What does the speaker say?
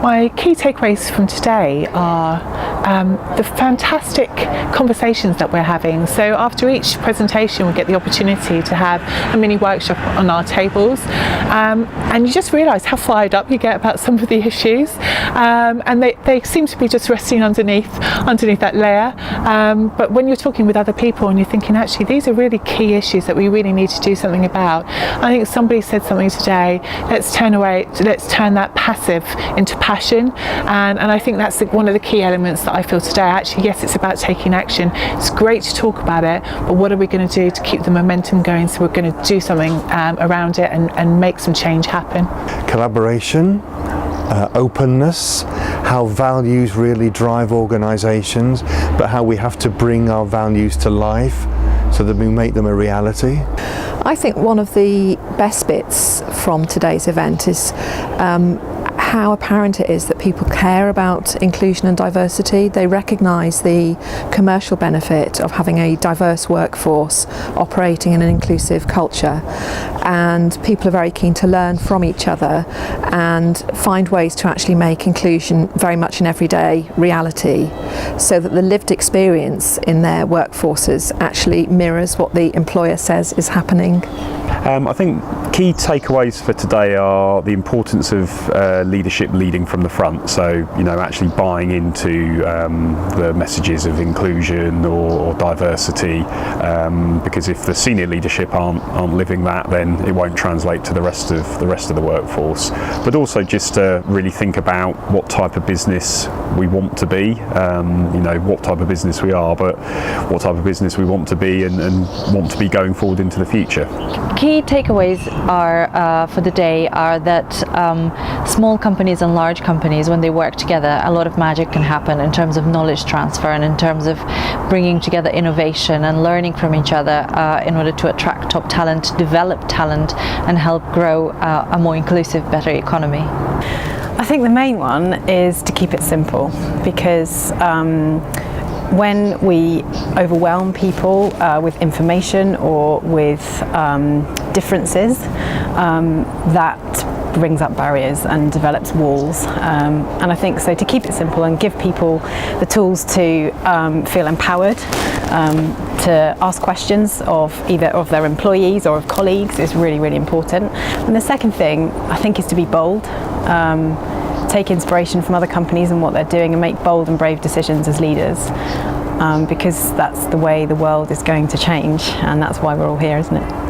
my key takeaways from today are the fantastic conversations that we're having. So after each presentation we get the opportunity to have a mini workshop on our tables, and you just realise how fired up you get about some of the issues, and they seem to be just resting underneath that layer, but when you're talking with other people and you're thinking, actually these are really key issues that we really need to do something about. I think somebody said something today, let's turn that passive into passion, and I think that's one of the key elements that I feel today. Actually, yes, it's about taking action. It's great to talk about it, but what are we going to do to keep the momentum going? So we're going to do something around it and make some change happen. Collaboration, openness, how values really drive organisations, but how we have to bring our values to life so that we make them a reality. I think one of the best bits from today's event is how apparent it is that people care about inclusion and diversity. They recognise the commercial benefit of having a diverse workforce operating in an inclusive culture, and people are very keen to learn from each other and find ways to actually make inclusion very much an everyday reality, so that the lived experience in their workforces actually mirrors what the employer says is happening. I think key takeaways for today are the importance of leadership leading from the front. So, actually buying into the messages of inclusion or diversity, because if the senior leadership aren't living that, then it won't translate to the rest of the workforce. But also just to really think about what type of business we want to be, what type of business we are, but what type of business we want to be and want to be going forward into the future. Key takeaways are for the day are that small companies and large companies, when they work together, a lot of magic can happen in terms of knowledge transfer and in terms of bringing together innovation and learning from each other in order to attract top talent, develop talent, and help grow a more inclusive, better economy. I think the main one is to keep it simple, because when we overwhelm people with information or with differences, that brings up barriers and develops walls, and I think so to keep it simple and give people the tools to feel empowered to ask questions of either of their employees or of colleagues is really, really important. And the second thing I think is to be bold. Take inspiration from other companies and what they're doing and make bold and brave decisions as leaders, because that's the way the world is going to change, and that's why we're all here, isn't it?